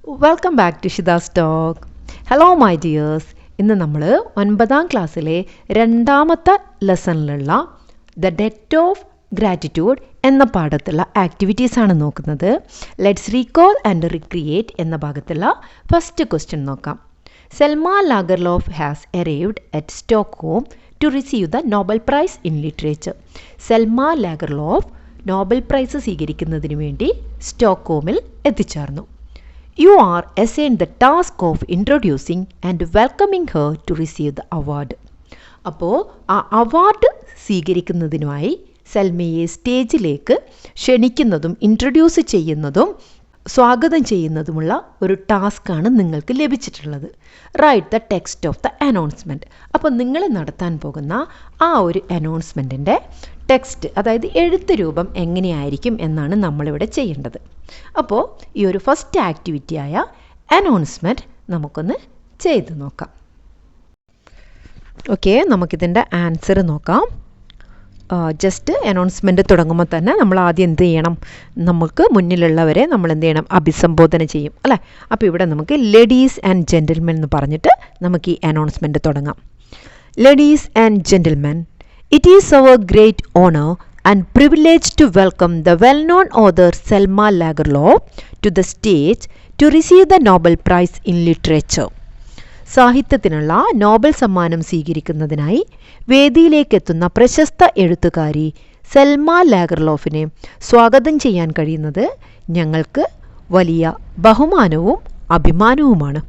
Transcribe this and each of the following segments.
Welcome back to Shida's Talk. Hello my dears. ഇന്ന് നമ്മൾ 9ാം ക്ലാസ്സിലെ രണ്ടാമത്തെ ലെസണിലുള്ള ദ ഡെറ്റ് ഓഫ് ഗ്രാറ്റിറ്റ്യൂഡ് എന്ന പാഠത്തിലുള്ള ആക്ടിവിറ്റീസ് ആണ് നോക്കുന്നത്. ലെറ്റ്സ് റീകോൾ ആൻഡ് റിക്രിയേറ്റ് എന്ന ഭാഗത്തുള്ള ഫസ്റ്റ് ക്വസ്റ്റ്യൻ നോക്കാം. Selma Lagerlof has arrived at Stockholm to receive the Nobel price in literature. Selma Lagerlof Nobel Prize സ്വീകരിക്കുന്നതിന് വേണ്ടി സ്റ്റോക്ക്ഹോമിൽ എത്തിച്ചേർന്നു. You are assigned the task of introducing and welcoming her to receive the award. അപ്പോൾ ആ award സ്വീകരിക്കുന്നതിനായി സെൽമയെ സ്റ്റേജിലേക്ക് ക്ഷണിക്കുന്നതും introduce ചെയ്യുന്നതും സ്വാഗതം ചെയ്യുന്നതുമുള്ള ഒരു ടാസ്ക്കാണ് നിങ്ങൾക്ക് ലഭിച്ചിട്ടുള്ളത്. Write the text of the announcement. അപ്പോൾ നിങ്ങൾ നടത്താൻ പോകുന്ന ആ ഒരു അനൗൺസ്മെൻറ്റിൻ്റെ ടെക്സ്റ്റ്, അതായത് എഴുത്ത് രൂപം എങ്ങനെയായിരിക്കും എന്നാണ് നമ്മളിവിടെ ചെയ്യേണ്ടത്. അപ്പോൾ ഈ ഒരു ഫസ്റ്റ് ആക്ടിവിറ്റിയായ അനൗൺസ്മെൻറ്റ് നമുക്കൊന്ന് ചെയ്ത് നോക്കാം. ഓക്കെ, നമുക്കിതിൻ്റെ ആൻസർ നോക്കാം. ജസ്റ്റ് അനൗൺസ്മെൻറ്റ് തുടങ്ങുമ്പോൾ തന്നെ നമ്മൾ ആദ്യം എന്ത് ചെയ്യണം? നമുക്ക് മുന്നിലുള്ളവരെ നമ്മൾ എന്ത് ചെയ്യണം? അഭിസംബോധന ചെയ്യും അല്ലേ? അപ്പോൾ ഇവിടെ നമുക്ക് ലേഡീസ് ആൻഡ് ജെൻറ്റിൽമെൻ എന്ന് പറഞ്ഞിട്ട് നമുക്ക് ഈ അനൗൺസ്മെൻറ്റ് തുടങ്ങാം. Ladies and gentlemen, it is our great honor and privilege to welcome the well-known author Selma Lagerlöf to the stage to receive the Nobel Prize in Literature. സാഹിത്യത്തിനുള്ള Nobel സമ്മാനം സ്വീകരിക്കുന്നതിനായി വേദിയിലേക്കെത്തുന്ന പ്രശസ്ത എഴുത്തുകാരി സെൽമ ലാഗർലോഫിനെ സ്വാഗതം ചെയ്യാൻ കഴിയുന്നത് ഞങ്ങൾക്ക് വലിയ ബഹുമാനവും അഭിമാനവുമാണ്.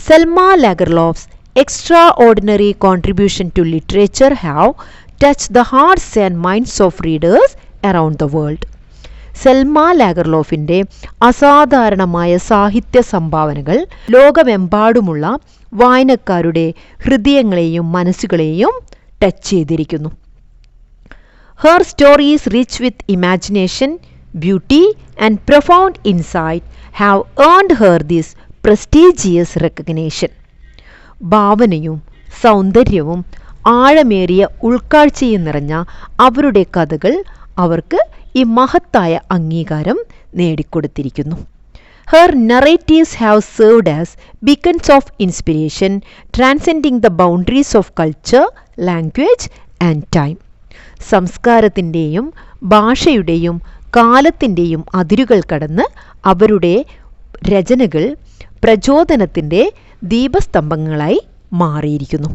Selma ലാഗർലോഫ്സ് extraordinary contribution to literature have touched the hearts and minds of readers around the world. Selma ലാഗർലോഫിൻ്റെ അസാധാരണമായ സാഹിത്യ സംഭാവനകൾ ലോകമെമ്പാടുമുള്ള വായനക്കാരുടെ ഹൃദയങ്ങളെയും മനസ്സുകളെയും ടച്ച് ചെയ്തിരിക്കുന്നു. Her stories rich with imagination, beauty and profound insight have earned her this prestigious recognition. ഭാവനയും സൗന്ദര്യവും ആഴമേറിയ ഉൾക്കാഴ്ചയും നിറഞ്ഞ അവരുടെ കഥകൾ അവർക്ക് ഈ മഹത്തായ അംഗീകാരം നേടിക്കൊടുത്തിരിക്കുന്നു. Her narratives have served as beacons of inspiration, transcending the boundaries of culture, language and time. സംസ്കാരത്തിൻ്റെയും ഭാഷയുടെയും കാലത്തിൻ്റെയും അതിരുകൾ കടന്ന് അവരുടെ രചനകൾ പ്രചോദനത്തിൻ്റെ ദീപസ്തംഭങ്ങളായി മാറിയിരിക്കുന്നു.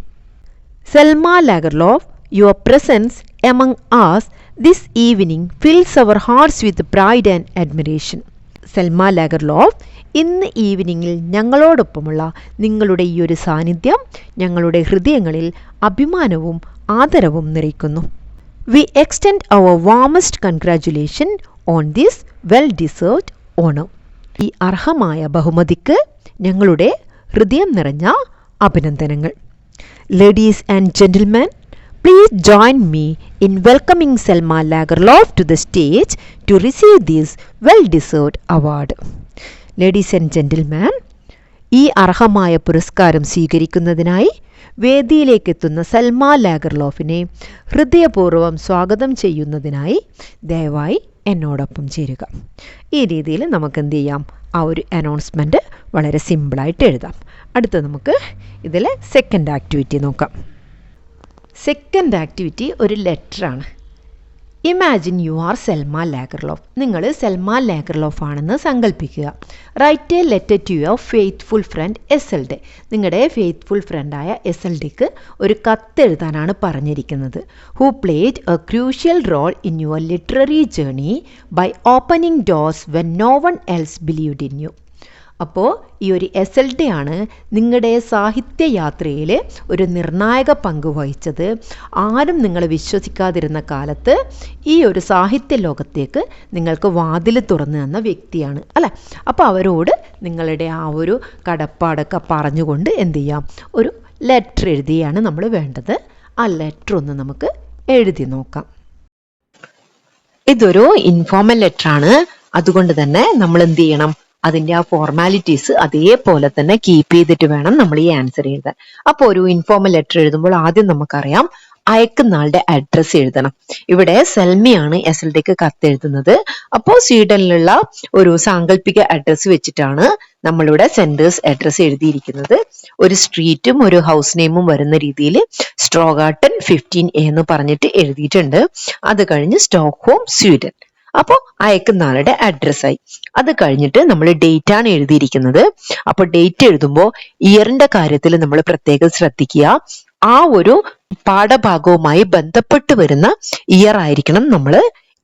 Selma Lagerlof, your presence among us this evening fills our hearts with pride and admiration. Selma Lagerlof, ഇന്ന് ഈവനിങ്ങിൽ ഞങ്ങളോടൊപ്പമുള്ള നിങ്ങളുടെ ഈ ഒരു സാന്നിധ്യം ഞങ്ങളുടെ ഹൃദയങ്ങളിൽ അഭിമാനവും ആദരവും നിറയ്ക്കുന്നു. We extend our warmest congratulation on this well-deserved honor. ഈ അർഹമായ ബഹുമതിക്ക് ഞങ്ങളുടെ ഹൃദയം നിറഞ്ഞ അഭിനന്ദനങ്ങൾ. Ladies and gentlemen, please join me in welcoming Selma Lagerlof to the stage to receive this well deserved award. Ladies and gentleman, ഈ അർഹമായ പുരസ്കാരം സ്വീകരിക്കുന്നതിനായി വേദിയിലേക്കെത്തുന്ന സെൽമ ലാഗർലോഫിനെ ഹൃദയപൂർവ്വം സ്വാഗതം ചെയ്യുന്നതിനായി ദയവായി എന്നോടൊപ്പം ചേരുക. ഈ രീതിയിൽ നമുക്ക് എന്ത് ചെയ്യാം? ആ ഒരു അനൗൺസ്മെൻറ്റ് വളരെ സിമ്പിളായിട്ട് എഴുതാം. അടുത്ത നമുക്ക് ഇതിൽ സെക്കൻഡ് ആക്ടിവിറ്റി നോക്കാം. സെക്കൻഡ് ആക്ടിവിറ്റി ഒരു ലെറ്ററാണ്. Imagine you are Selma Lagerlöf. നിങ്ങൾ സെൽമ ലാഗർലോഫ് ആണെന്ന് സങ്കല്പിക്കുക. Write a letter to your faithful friend SLD. നിങ്ങളുടെ ഫെയ്ത്ത്ഫുൾ ഫ്രണ്ടായ SLDക്ക് ഒരു കത്ത് എഴുതാനാണ് പറഞ്ഞിരിക്കുന്നത്. Who played a crucial role in your literary journey by opening doors when no one else believed in you. അപ്പോൾ ഈ ഒരു SLD ആണ് നിങ്ങളുടെ സാഹിത്യയാത്രയിൽ ഒരു നിർണായക പങ്ക് വഹിച്ചത്. ആരും നിങ്ങളെ വിശ്വസിക്കാതിരുന്ന കാലത്ത് ഈ ഒരു സാഹിത്യ ലോകത്തേക്ക് നിങ്ങൾക്ക് വാതിൽ തുറന്നു തന്ന വ്യക്തിയാണ് അല്ലേ? അപ്പോൾ അവരോട് നിങ്ങളുടെ ആ ഒരു കടപ്പാടൊക്കെ പറഞ്ഞുകൊണ്ട് എന്ത് ചെയ്യാം? ഒരു ലെറ്റർ എഴുതിയാണ് നമ്മൾ വേണ്ടത്. ആ ലെറ്റർ ഒന്ന് നമുക്ക് എഴുതി നോക്കാം. ഇതൊരു ഇൻഫോർമൽ ലെറ്ററാണ്. അതുകൊണ്ട് തന്നെ നമ്മൾ എന്ത് ചെയ്യണം? അതിൻ്റെ ആ ഫോർമാലിറ്റീസ് അതേപോലെ തന്നെ കീപ്പ് ചെയ്തിട്ട് വേണം നമ്മൾ ഈ ആൻസർ എഴുതാൻ. അപ്പോൾ ഒരു ഇൻഫോർമൽ ലെറ്റർ എഴുതുമ്പോൾ ആദ്യം നമുക്കറിയാം അയക്കുന്ന ആളുടെ അഡ്രസ്സ് എഴുതണം. ഇവിടെ സെൽമയാണ് SLDക്ക് കത്ത് എഴുതുന്നത്. അപ്പോൾ സ്വീഡനിലുള്ള ഒരു സാങ്കല്പിക അഡ്രസ്സ് വെച്ചിട്ടാണ് നമ്മളിവിടെ സെൻഡേഴ്സ് അഡ്രസ് എഴുതിയിരിക്കുന്നത് ഒരു സ്ട്രീറ്റും ഒരു ഹൗസ് നെയിമും വരുന്ന രീതിയിൽ സ്ട്രോഗാർട്ടൻ 15A എന്ന് പറഞ്ഞിട്ട് എഴുതിയിട്ടുണ്ട്. അത് കഴിഞ്ഞ് സ്റ്റോക്ക്ഹോം സ്വീഡൻ. അപ്പോൾ അയക്കുന്ന ആളുടെ അഡ്രസ്സായി. അത് കഴിഞ്ഞിട്ട് നമ്മൾ ഡേറ്റ് ആണ് എഴുതിയിരിക്കുന്നത്. അപ്പോൾ ഡേറ്റ് എഴുതുമ്പോൾ ഇയറിന്റെ കാര്യത്തിൽ നമ്മൾ പ്രത്യേകം ശ്രദ്ധിക്കുക. ആ ഒരു പാഠഭാഗവുമായി ബന്ധപ്പെട്ട് വരുന്ന ഇയർ ആയിരിക്കണം നമ്മൾ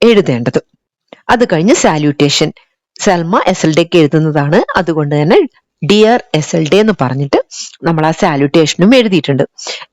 എഴുതേണ്ടത്. അത് കഴിഞ്ഞ് സാല്യൂട്ടേഷൻ സൽമ SLDക്ക് എഴുതുന്നതാണ്. അതുകൊണ്ട് തന്നെ ഡിയർ SLD എന്ന് പറഞ്ഞിട്ട് നമ്മൾ ആ സാല്യൂട്ടേഷനും എഴുതിയിട്ടുണ്ട്.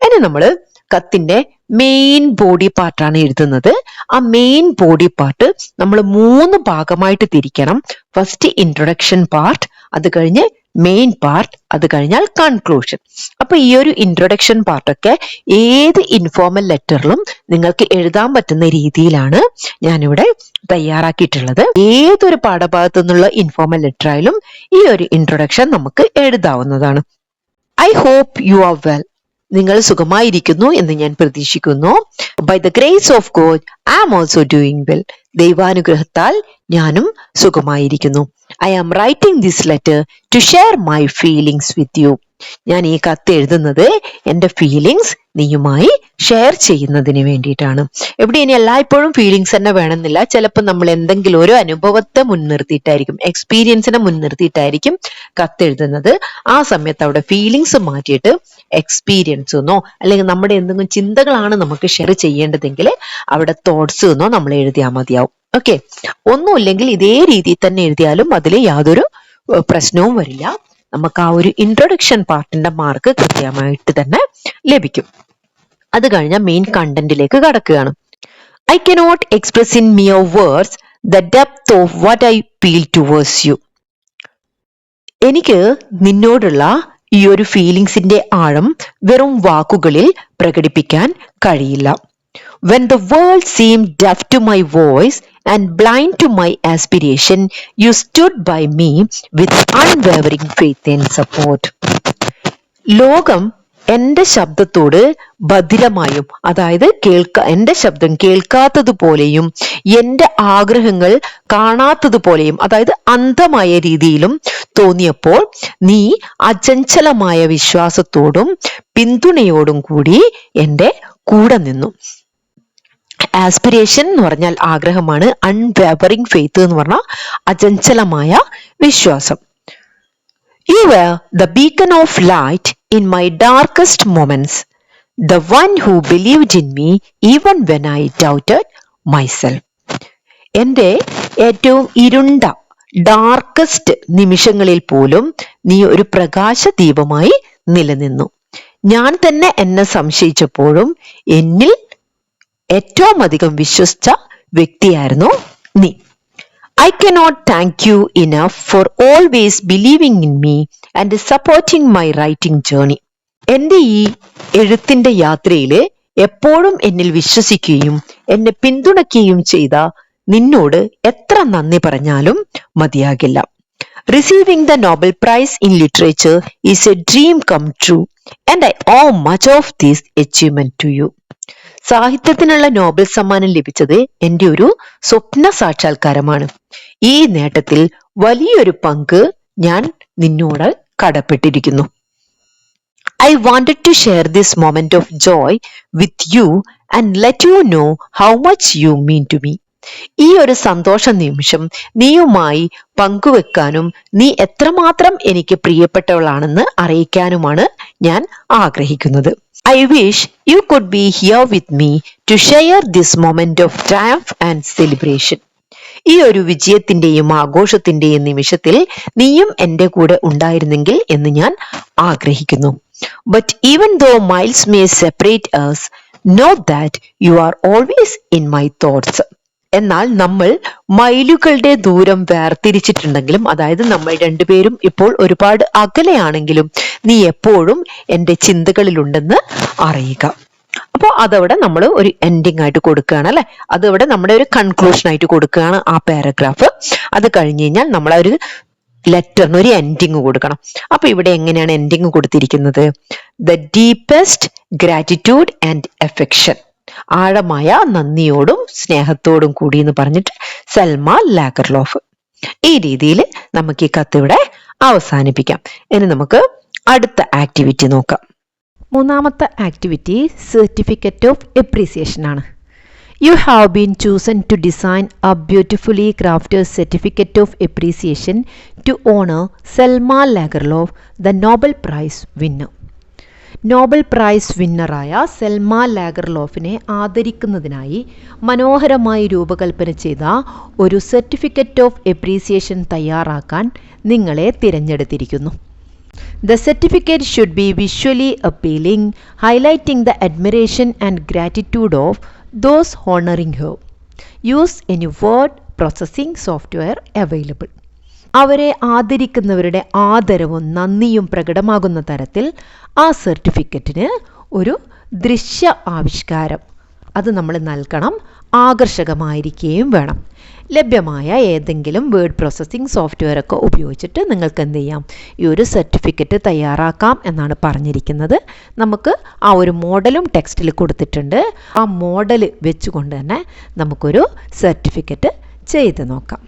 ഇനി നമ്മൾ കത്തിന്റെ മെയിൻ ബോഡി പാർട്ടാണ് എഴുതുന്നത്. ആ മെയിൻ ബോഡി പാർട്ട് നമ്മൾ 3 ഭാഗമായിട്ട് തിരിക്കണം. ഫസ്റ്റ് ഇൻട്രൊഡക്ഷൻ പാർട്ട്, അത് കഴിഞ്ഞ് മെയിൻ പാർട്ട്, അത് കഴിഞ്ഞാൽ കൺക്ലൂഷൻ. അപ്പൊ ഈ ഒരു ഇൻട്രൊഡക്ഷൻ പാർട്ടൊക്കെ ഏത് ഇൻഫോർമൽ ലെറ്ററിലും നിങ്ങൾക്ക് എഴുതാൻ പറ്റുന്ന രീതിയിലാണ് ഞാനിവിടെ തയ്യാറാക്കിയിട്ടുള്ളത്. ഏതൊരു പാഠഭാഗത്തു നിന്നുള്ള ഇൻഫോർമൽ ലെറ്റർ ആയാലും ഈ ഒരു ഇൻട്രൊഡക്ഷൻ നമുക്ക് എഴുതാവുന്നതാണ്. I hope you are well. നിങ്ങൾ സുഖമായിരിക്കുന്നു എന്ന് ഞാൻ പ്രതീക്ഷിക്കുന്നു. By the grace of God I am also doing well. ദൈവാനുഗ്രഹത്താൽ ഞാനും സുഖമായിരിക്കുന്നു. I am writing this letter to share my feelings with you. ഞാൻ ഈ കത്ത് എഴുതുന്നത് എൻ്റെ ഫീലിങ്സ് നീയുമായി ഷെയർ ചെയ്യുന്നതിന് വേണ്ടിയിട്ടാണ്. ഇവിടെ ഇനി എല്ലായ്പ്പോഴും ഫീലിങ്സ് തന്നെ വേണമെന്നില്ല. ചിലപ്പോൾ നമ്മൾ എന്തെങ്കിലും ഒരു അനുഭവത്തെ മുൻനിർത്തിയിട്ടായിരിക്കും, എക്സ്പീരിയൻസിനെ മുൻനിർത്തിയിട്ടായിരിക്കും കത്ത് എഴുതുന്നത്. ആ സമയത്ത് അവിടെ ഫീലിങ്സ് മാറ്റിയിട്ട് എക്സ്പീരിയൻസ് എന്നോ അല്ലെങ്കിൽ നമ്മുടെ എന്തെങ്കിലും ചിന്തകളാണ് നമുക്ക് ഷെയർ ചെയ്യേണ്ടതെങ്കിൽ അവിടെ തോട്ട്സ് എന്നോ നമ്മൾ എഴുതിയാൽ മതിയാവും. ഓക്കെ, ഒന്നുമില്ലെങ്കിൽ ഇതേ രീതിയിൽ തന്നെ എഴുതിയാലും അതിൽ യാതൊരു പ്രശ്നവും വരില്ല. നമുക്ക് ആ ഒരു ഇൻട്രൊഡക്ഷൻ പാർട്ടിന്റെ മാർക്ക് കൃത്യമായിട്ട് തന്നെ ലഭിക്കും. അത് കഴിഞ്ഞാൽ മെയിൻ കണ്ടന്റിലേക്ക് കടക്കുകയാണ്. I cannot express in mere words the depth of what I feel towards you. എനിക്ക് നിന്നോടുള്ള ഈ ഒരു ഫീലിങ്സിന്റെ ആഴം വെറും വാക്കുകളിൽ പ്രകടിപ്പിക്കാൻ കഴിയില്ല. When the world seemed deaf to my voice and blind to my aspiration, you stood by me with unwavering faith and support. ലോകം എന്റെ ശബ്ദത്തോട് ഭദ്രമായും, അതായത് എന്റെ ശബ്ദം കേൾക്കാത്തതുപോലെയും എന്റെ ആഗ്രഹങ്ങൾ കാണാത്തതുപോലെയും, അതായത് അന്ധമായ രീതിയിലും തോന്നിയപ്പോൾ നീ അചഞ്ചലമായ വിശ്വാസത്തോടും പിന്തുണയോടും കൂടി എന്റെ കൂടെ നിന്നു. ആസ്പിരേഷൻ എന്ന് പറഞ്ഞാൽ ആഗ്രഹമാണ്. അൺവേവറിംഗ് ഫെയ്ത്ത് എന്ന് പറഞ്ഞാൽ അചഞ്ചലമായ വിശ്വാസം. You were the beacon of light in my darkest moments, the one who believed in me even when I doubted myself. എൻ്റെ ഏറ്റവും ഇരുണ്ട ഡാർക്കസ്റ്റ് നിമിഷങ്ങളിൽ പോലും നീ ഒരു പ്രകാശ ദീപമായി നിലനിന്നു. ഞാൻ തന്നെ എന്നെ സംശയിച്ചപ്പോഴും എന്നിൽ ഏറ്റവും അധികം വിശ്വസിച്ച വ്യക്തിയായിരുന്നു നീ. I cannot thank you enough for always believing in me and supporting my writing journey. എൻ്റെ ഈ എഴുത്തിന്റെ യാത്രയില് എപ്പോഴും എന്നിൽ വിശ്വസിക്കുകയും എന്നെ പിന്തുണയ്ക്കുകയും ചെയ്ത നിന്നോട് എത്ര നന്ദി പറഞ്ഞാലും മതിയാകില്ല. Receiving the Nobel Prize in Literature is a dream come true and I owe much of this achievement to you. സാഹിത്യത്തിനുള്ള നോബൽ സമ്മാനം ലഭിച്ചത് എൻ്റെ ഒരു സ്വപ്ന സാക്ഷാത്കാരമാണ്. ഈ നേട്ടത്തിൽ വലിയൊരു പങ്ക് ഞാൻ നിന്നോട് കടപ്പെട്ടിരിക്കുന്നു. I wanted to share this moment of joy with you and let you know how much you mean to me. ഈ ഒരു സന്തോഷ നിമിഷം നീയുമായി പങ്കുവെക്കാനും നീ എത്രമാത്രം എനിക്ക് പ്രിയപ്പെട്ടവളാണെന്ന് അറിയിക്കാനുമാണ് ഞാൻ ആഗ്രഹിക്കുന്നത്. I wish you could be here with me to share this moment of triumph and celebration. ഈ ഒരു വിജയത്തിന്റെയും ആഘോഷത്തിന്റെയും നിമിഷത്തിൽ നീയും എൻ്റെ കൂടെ ഉണ്ടായിരുന്നെങ്കിൽ എന്ന് ഞാൻ ആഗ്രഹിക്കുന്നു. But even though miles may separate us, know that you are always in my thoughts. എന്നാൽ നമ്മൾ മൈലുകളുടെ ദൂരം വേർതിരിച്ചിട്ടുണ്ടെങ്കിലും, അതായത് നമ്മൾ രണ്ടുപേരും ഇപ്പോൾ ഒരുപാട് അകലെയാണെങ്കിലും നീ എപ്പോഴും എൻ്റെ ചിന്തകളിലുണ്ടെന്ന് അറിയുക. അപ്പോൾ അതവിടെ നമ്മൾ ഒരു എൻഡിങ് ആയിട്ട് കൊടുക്കുകയാണ് അല്ലെ, അതവിടെ നമ്മുടെ ഒരു കൺക്ലൂഷൻ ആയിട്ട് കൊടുക്കുകയാണ് ആ പാരഗ്രാഫ്. അത് കഴിഞ്ഞ് കഴിഞ്ഞാൽ നമ്മൾ ഒരു ലെറ്ററിന് ഒരു എൻഡിങ് കൊടുക്കണം. അപ്പൊ ഇവിടെ എങ്ങനെയാണ് എൻഡിങ് കൊടുത്തിരിക്കുന്നത്? The deepest gratitude and affection, ആഴമായ നന്ദിയോടും സ്നേഹത്തോടും കൂടി എന്ന് പറഞ്ഞിട്ട് സൽമ ലാഗർലോഫ്. ഈ രീതിയിൽ നമുക്ക് ഈ കത്ത് ഇവിടെ അവസാനിപ്പിക്കാം. ഇനി നമുക്ക് അടുത്ത ആക്ടിവിറ്റി നോക്കാം. മൂന്നാമത്തെ ആക്ടിവിറ്റി സർട്ടിഫിക്കറ്റ് ഓഫ് എപ്രീസിയേഷൻ ആണ്. You have been chosen to design a beautifully crafted certificate of appreciation to honor Selma Lagerlof, the Nobel Prize winner. Nobel prize വിന്നറായ സെൽമ ലാഗർലോഫിനെ ആദരിക്കുന്നതിനായി മനോഹരമായി രൂപകൽപ്പന ചെയ്ത ഒരു സർട്ടിഫിക്കറ്റ് ഓഫ് എപ്രീസിയേഷൻ തയ്യാറാക്കാൻ നിങ്ങളെ തിരഞ്ഞെടുത്തിരിക്കുന്നു. The certificate should be visually appealing, highlighting the admiration and gratitude of those honoring her. Use any word processing software available. അവരെ ആദരിക്കുന്നവരുടെ ആദരവും നന്ദിയും പ്രകടമാകുന്ന തരത്തിൽ ആ സർട്ടിഫിക്കറ്റിന് ഒരു ദൃശ്യ ആവിഷ്കാരം അത് നമ്മൾ നൽകണം. ആകർഷകമായിരിക്കുകയും വേണം. ലഭ്യമായ ഏതെങ്കിലും വേർഡ് പ്രോസസ്സിംഗ് സോഫ്റ്റ്വെയർ ഒക്കെ ഉപയോഗിച്ചിട്ട് നിങ്ങൾക്ക് എന്ത് ചെയ്യാം, ഈ ഒരു സർട്ടിഫിക്കറ്റ് തയ്യാറാക്കാം എന്നാണ് പറഞ്ഞിരിക്കുന്നത്. നമുക്ക് ആ ഒരു മോഡലും ടെക്സ്റ്റിൽ കൊടുത്തിട്ടുണ്ട്. ആ മോഡൽ വെച്ചുകൊണ്ട് തന്നെ നമുക്കൊരു സർട്ടിഫിക്കറ്റ് ചെയ്ത് നോക്കാം.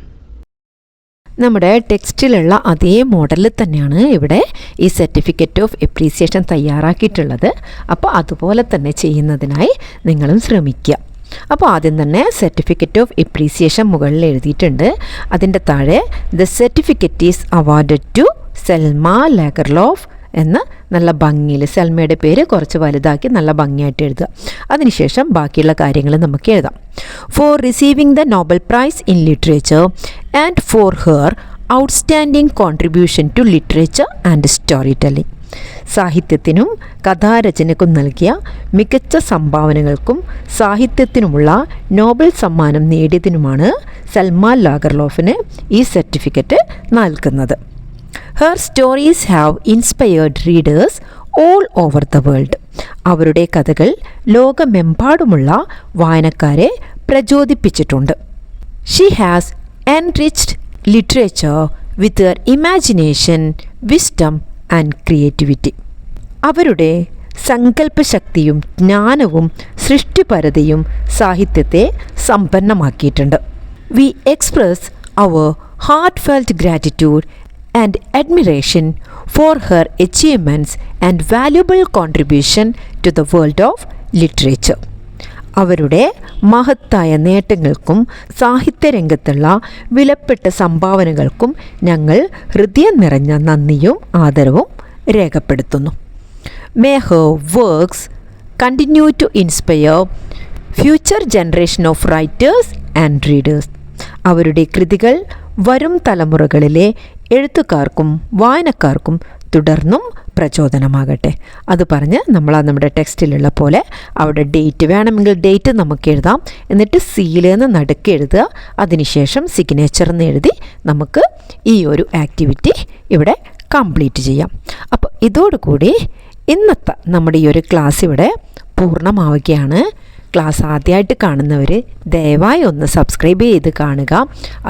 നമ്മുടെ ടെക്സ്റ്റിലുള്ള അതേ മോഡലിൽ തന്നെയാണ് ഇവിടെ ഈ സർട്ടിഫിക്കറ്റ് ഓഫ് എപ്രീസിയേഷൻ തയ്യാറാക്കിയിട്ടുള്ളത്. അപ്പോൾ അതുപോലെ തന്നെ ചെയ്യുന്നതിനായി നിങ്ങളും ശ്രമിക്കുക. അപ്പോൾ ആദ്യം തന്നെ സർട്ടിഫിക്കറ്റ് ഓഫ് എപ്രീസിയേഷൻ മുകളിൽ എഴുതിയിട്ടുണ്ട്. അതിൻ്റെ താഴെ the certificate is awarded to Selma Lagerlof എന്ന് നല്ല ഭംഗിയിൽ, സെൽമയുടെ പേര് കുറച്ച് വലുതാക്കി നല്ല ഭംഗിയായിട്ട് എഴുതുക. അതിനുശേഷം ബാക്കിയുള്ള കാര്യങ്ങൾ നമുക്ക് എഴുതാം. For receiving the Nobel price in literature and for her outstanding contribution to literature and storytelling. സാഹിത്യത്തിനും കഥാരചനയ്ക്കും നൽകിയ മികച്ച സംഭാവനകൾക്കും സാഹിത്യത്തിനുമുള്ള നോബൽ സമ്മാനം നേടിയതിനുമാണ് സെൽമ ലാഗർലോഫിന് ഈ സർട്ടിഫിക്കറ്റ് നൽകുന്നത്. Her stories have inspired readers all over the world. അവരുടെ കഥകൾ ലോകമെമ്പാടുമുള്ള വായനക്കാരെ പ്രചോദിപ്പിച്ചിട്ടുണ്ട്. She has enriched literature with her imagination, wisdom and creativity. അവരുടെ സങ്കല്പശക്തിയും ജ്ഞാനവും സൃഷ്ടിപരതയും സാഹിത്യത്തെ സമ്പന്നമാക്കിയിട്ടുണ്ട്. We express our heartfelt gratitude and admiration for her achievements and valuable contribution to the world of literature. അവരുടെ മഹത്തായ നേട്ടങ്ങൾക്കും സാഹിത്യരംഗത്തുള്ള വിലപ്പെട്ട സംഭാവനകൾക്കും ഞങ്ങൾ ഹൃദയം നിറഞ്ഞ നന്ദിയും ആദരവും രേഖപ്പെടുത്തുന്നു. May her works continue to inspire future generation of writers and readers. അവരുടെ കൃതികൾ വരും തലമുറകളിലെ എഴുത്തുകാർക്കും വായനക്കാർക്കും തുടർന്നും പ്രചോദനമാകട്ടെ. അത് പറഞ്ഞ് നമ്മൾ നമ്മുടെ ടെക്സ്റ്റിലുള്ള പോലെ അവിടെ ഡേറ്റ് വേണമെങ്കിൽ ഡേറ്റ് നമുക്ക് എഴുതാം. എന്നിട്ട് സീലെന്ന് നടുക്ക് എഴുതുക. അതിനുശേഷം സിഗ്നേച്ചർ എന്ന് എഴുതി നമുക്ക് ഈ ഒരു ആക്ടിവിറ്റി ഇവിടെ കംപ്ലീറ്റ് ചെയ്യാം. അപ്പോൾ ഇതോടുകൂടി ഇന്നത്തെ നമ്മുടെ ഈ ഒരു ക്ലാസ് ഇവിടെ പൂർണ്ണമാവുകയാണ്. ക്ലാസ് ആദ്യമായിട്ട് കാണുന്നവർ ദയവായി ഒന്ന് സബ്സ്ക്രൈബ് ചെയ്ത് കാണുക.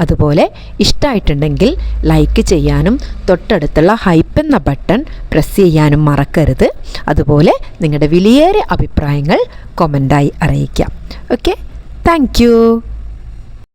അതുപോലെ ഇഷ്ടമായിട്ടുണ്ടെങ്കിൽ ലൈക്ക് ചെയ്യാനും തൊട്ടടുത്തുള്ള ഹൈപ്പ് എന്ന ബട്ടൺ പ്രസ് ചെയ്യാനും മറക്കരുത്. അതുപോലെ നിങ്ങളുടെ വിലയേറിയ അഭിപ്രായങ്ങൾ കമൻ്റായി അറിയിക്കാം. Okay, thank you.